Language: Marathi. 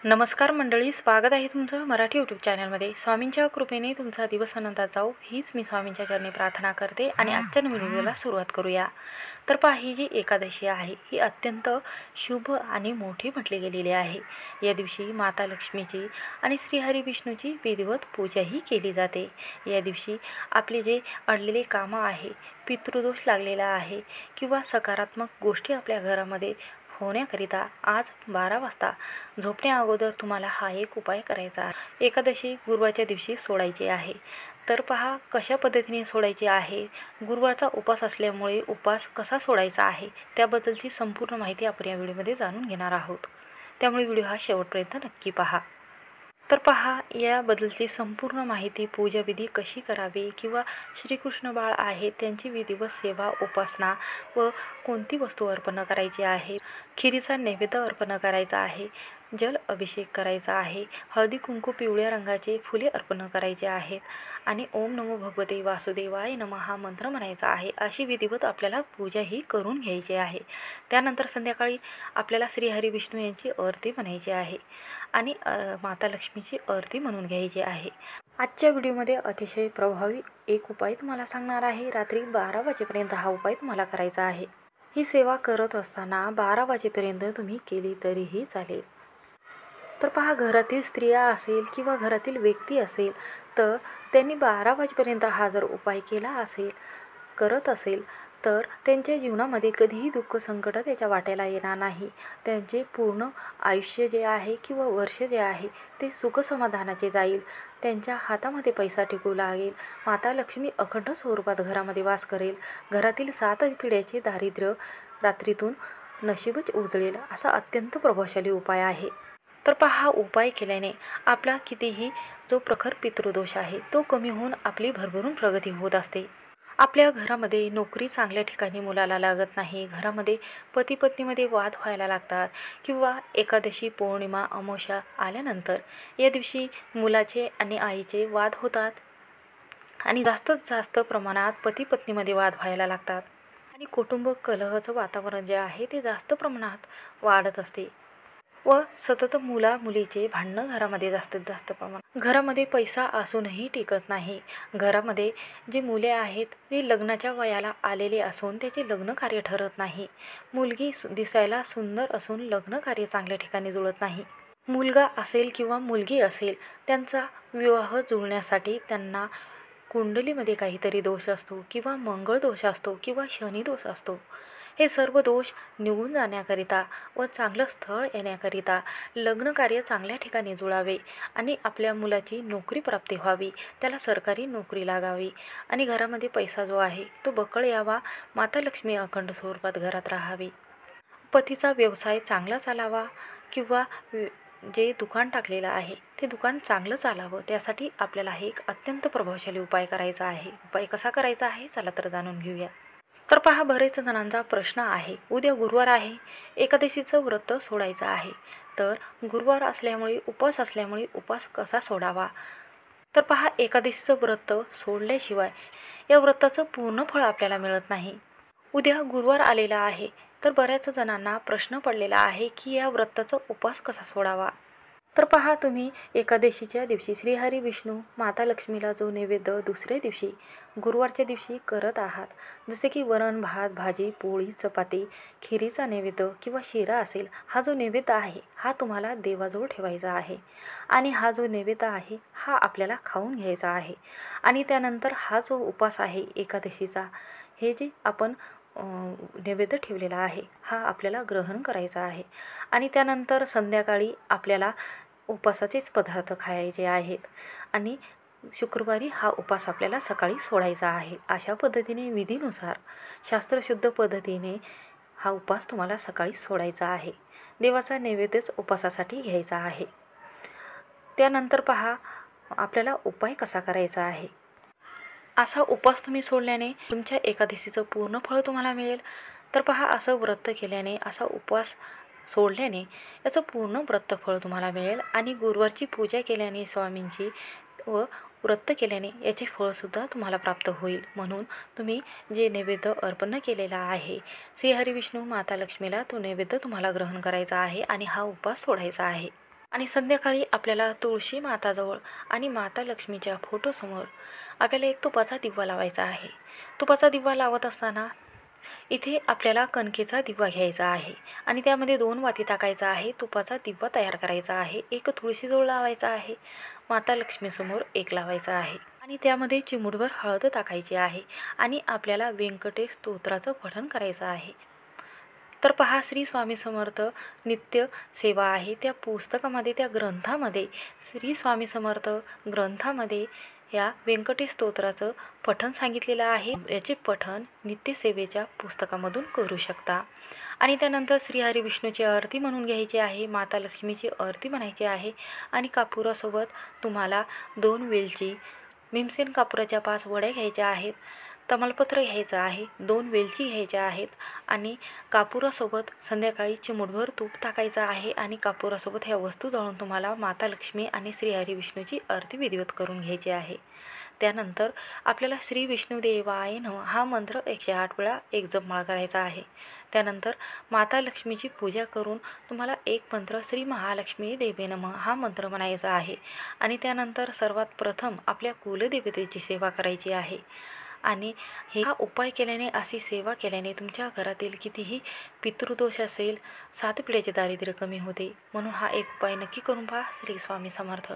नमस्कार मंडळी, स्वागत आहे तुमचं मराठी यूट्यूब चॅनलमध्ये। स्वामींच्या कृपेने तुमचा दिवस आनंदात जाऊ हीच मी स्वामींच्या चरणी प्रार्थना करते आणि आजच्या नवीन व्हिडिओला सुरुवात करूया। तर पहा, ही जी एकादशी आहे ही अत्यंत शुभ आणि मोठी म्हटली गेलेली आहे। या दिवशी माता लक्ष्मीची आणि श्रीहरी विष्णूची विधिवत पूजाही केली जाते। या दिवशी आपले जे अडलेले कामं आहे, पितृदोष लागलेला आहे किंवा सकारात्मक गोष्टी आपल्या घरामध्ये होण्याकरिता आज 12 वाजता झोपण्या अगोदर तुम्हाला हा एक उपाय करायचा आहे। एकादशी गुरुवारच्या दिवशी सोडायची आहे। तर पहा कशा पद्धतीने सोडायची आहे, गुरुवारचा उपवास असल्यामुळे उपवास कसा सोडायचा आहे त्याबद्दलची संपूर्ण माहिती आपण या व्हिडिओमध्ये जाणून घेणार आहोत। त्यामुळे व्हिडिओ हा शेवटपर्यंत नक्की पहा। तर पहा, याबद्दलची संपूर्ण माहिती, पूजाविधी कशी करावी किंवा श्रीकृष्ण बाळ आहे त्यांची विधिवत सेवा, उपासना व कोणती वस्तू अर्पण करायची आहे, खिरीचा नैवेद्य अर्पण करायचा आहे, जल अभिषेक करायचा आहे, हळदी कुंकू पिवळ्या रंगाचे फुले अर्पण करायचे आहेत आणि ओम नमो भगवते वासुदेवाय नमः हा मंत्र म्हणायचा आहे। अशी विधिवत आपल्याला पूजा ही करून घ्यायची आहे। त्यानंतर संध्याकाळी आपल्याला श्रीहरी विष्णू यांची आरती म्हणायची आहे आणि माता लक्ष्मीची आरती म्हणून घ्यायची आहे। आजच्या व्हिडिओमध्ये अतिशय प्रभावी एक उपाय तुम्हाला सांगणार आहे। रात्री 12 वाजेपर्यंत हा उपाय तुम्हाला करायचा आहे। ही सेवा करत असताना 12 वाजेपर्यंत तुम्ही केली तरीही चालेल। तर पहा, घरातील स्त्रिया असेल किंवा घरातील व्यक्ती असेल तर त्यांनी 12 वाजेपर्यंत हा जर उपाय केला असेल, करत असेल तर त्यांच्या जीवनामध्ये कधीही दुःख संकट त्याच्या वाट्याला येणार नाही। त्यांचे पूर्ण आयुष्य जे आहे किंवा वर्ष जे आहे ते सुखसमाधानाचे जाईल। त्यांच्या हातामध्ये पैसा टिकू लागेल। माता लक्ष्मी अखंड स्वरूपात घरामध्ये वास करेल। घरातील 7 पिढ्याचे दारिद्र्य रात्रीतून नशीबच उजळेल। असा अत्यंत प्रभावशाली उपाय आहे। तर पहा, हा उपाय केल्याने आपला कितीही जो प्रखर पितृदोष आहे तो कमी होऊन आपली भरभरून प्रगती होत असते। आपल्या घरामध्ये नोकरी चांगल्या ठिकाणी मुलाला लागत नाही, घरामध्ये पती पत्नीमध्ये वाद व्हायला लागतात किंवा एकादशी, पौर्णिमा, अमावस्या आल्यानंतर या दिवशी मुलाचे आणि आईचे वाद होतात आणि जास्तीत जास्त प्रमाणात पती पत्नीमध्ये वाद व्हायला लागतात आणि कुटुंब कलहाचं वातावरण जे आहे ते जास्त प्रमाणात वाढत असते व सतत मुला मुलीचे भांडणं घरामध्ये जास्तीत जास्त प्रमाणात। घरामध्ये पैसा असूनही टिकत नाही। घरामध्ये जी मुले आहेत ते लग्नाच्या वयाला आलेले असून त्याचे लग्न कार्य ठरत नाही। मुलगी दिसायला सुंदर असून लग्न कार्य चांगल्या ठिकाणी जुळत नाही। मुलगा असेल किंवा मुलगी असेल त्यांचा विवाह जुळण्यासाठी त्यांना कुंडलीमध्ये काहीतरी दोष असतो किंवा मंगळ दोष असतो किंवा शनी दोष असतो। हे सर्व दोष निघून जाण्याकरिता व चांगलं स्थळ येण्याकरिता लग्न कार्य चांगल्या ठिकाणी जुळावे आणि आपल्या मुलाची नोकरी प्राप्ती व्हावी, त्याला सरकारी नोकरी लागावी आणि घरामध्ये पैसा जो आहे तो बकळ यावा, माता लक्ष्मी अखंड स्वरूपात घरात राहावी, पतीचा व्यवसाय चांगला चालावा किंवा जे दुकान टाकलेलं आहे ते दुकान चांगलं चालावं, त्यासाठी आपल्याला हे एक अत्यंत प्रभावशाली उपाय करायचा आहे। उपाय कसा करायचा आहे चला तर जाणून घेऊया। तर पहा, बरेच जणांचा प्रश्न आहे, उद्या गुरुवार आहे, एकादशीचं व्रत सोडायचं आहे, तर गुरुवार असल्यामुळे उपवास असल्यामुळे उपवास कसा सोडावा। तर पहा, एकादशीचं व्रत सोडल्याशिवाय या व्रताचं पूर्ण फळ आपल्याला मिळत नाही। उद्या गुरुवार आलेला आहे तर बऱ्याच जणांना प्रश्न पडलेला आहे की या व्रताचा उपवास कसा सोडावा। तर पहा, तुम्ही एकादशीच्या दिवशी श्रीहरी विष्णू माता लक्ष्मीला जो नैवेद्य दुसऱ्या दिवशी गुरुवारच्या दिवशी करत आहात, जसे की वरण भात भाजी पोळी चपाती, खिरीचा नैवेद्य किंवा शिरा असेल, हा जो नैवेद्य आहे हा तुम्हाला देवाजवळ ठेवायचा आहे आणि हा जो नैवेद्य आहे हा आपल्याला खाऊन घ्यायचा आहे आणि त्यानंतर हा जो उपवास आहे एकादशीचा, हे जे आपण नैवेद्य ठेवलेला आहे हा आपल्याला ग्रहण करायचा आहे आणि त्यानंतर संध्याकाळी आपल्याला उपवासाचेच पदार्थ खायचे आहेत आणि शुक्रवारी हा उपवास आपल्याला सकाळी सोडायचा आहे। अशा पद्धतीने विधीनुसार शास्त्रशुद्ध पद्धतीने हा उपवास तुम्हाला सकाळी सोडायचा आहे। देवाचा नैवेद्यच उपवासासाठी घ्यायचा आहे। त्यानंतर पहा, आपल्याला उपाय कसा करायचा आहे। असा उपवास तुम्ही सोडल्याने तुमच्या एकादशीचं पूर्ण फळ तुम्हाला मिळेल। तर पहा, असं व्रत केल्याने, असा उपवास सोडल्याने याचं पूर्ण व्रतफळ तुम्हाला मिळेल आणि गुरुवारची पूजा केल्याने स्वामींची व व्रत केल्याने याचे फळसुद्धा तुम्हाला प्राप्त होईल। म्हणून तुम्ही जे नैवेद्य अर्पण केलेला आहे श्रीहरी विष्णू माता लक्ष्मीला, तो नैवेद्य तुम्हाला ग्रहण करायचा आहे आणि हा उपवास सोडायचा आहे आणि संध्याकाळी आपल्याला तुळशी माताजवळ आणि माता लक्ष्मीच्या फोटोसमोर आपल्याला एक तुपाचा दिवा लावायचा आहे. तुपाचा दिवा लावत असताना इथे आपल्याला कणकेचा दिवा घ्यायचा आहे आणि त्यामध्ये 2 वाती टाकायचा आहे. तुपाचा दिवा तयार करायचा आहे. एक तुळशीजवळ लावायचा आहे, माता लक्ष्मीसमोर एक लावायचा आहे आणि त्यामध्ये चिमूटभर हळद टाकायची आहे आणि आपल्याला व्यंकटेश स्तोत्राचं पठण करायचं आहे. तर पहा, श्री स्वामी समर्थ नित्य सेवा आहे त्या पुस्तकामध्ये, त्या ग्रंथामध्ये, श्री स्वामी समर्थ ग्रंथामध्ये या व्यंकटेश स्तोत्राचं पठण सांगितलेलं आहे. याचे पठण नित्यसेवेच्या पुस्तकामधून करू शकता. आणि त्यानंतर श्रीहरी विष्णूची आरती म्हणून घ्यायची आहे, माता लक्ष्मीची आरती म्हणायची आहे आणि कापुरासोबत तुम्हाला 2 वेलची, भीमसेन कापुराच्या 5 वड्या घ्यायच्या आहेत, तमालपत्र घ्यायचं आहे, 2 वेलची घ्यायच्या आहेत आणि कापुरासोबत संध्याकाळी चिमूटभर तूप टाकायचं आहे आणि कापुरासोबत ह्या वस्तू जळून तुम्हाला माता लक्ष्मी आणि श्रीहरी विष्णूची आरती विधिवत करून घ्यायची आहे. त्यानंतर आपल्याला श्री विष्णुदेवाय नमः हा मंत्र 108 वेळा एक जपमाळ करायचा आहे. त्यानंतर माता लक्ष्मीची पूजा करून तुम्हाला एक मंत्र श्री महालक्ष्मी देवे नमः हा मंत्र म्हणायचा आहे आणि त्यानंतर सर्वात प्रथम आपल्या कुलदेवतेची सेवा करायची आहे. आणि हा उपाय केल्याने, अशी सेवा केल्याने तुमच्या घरातील कितीही पितृदोष असेल, 7 पिढ्याचे दारिद्र्य कमी होते. म्हणून हा एक उपाय नक्की करून पहा. श्री स्वामी समर्थ.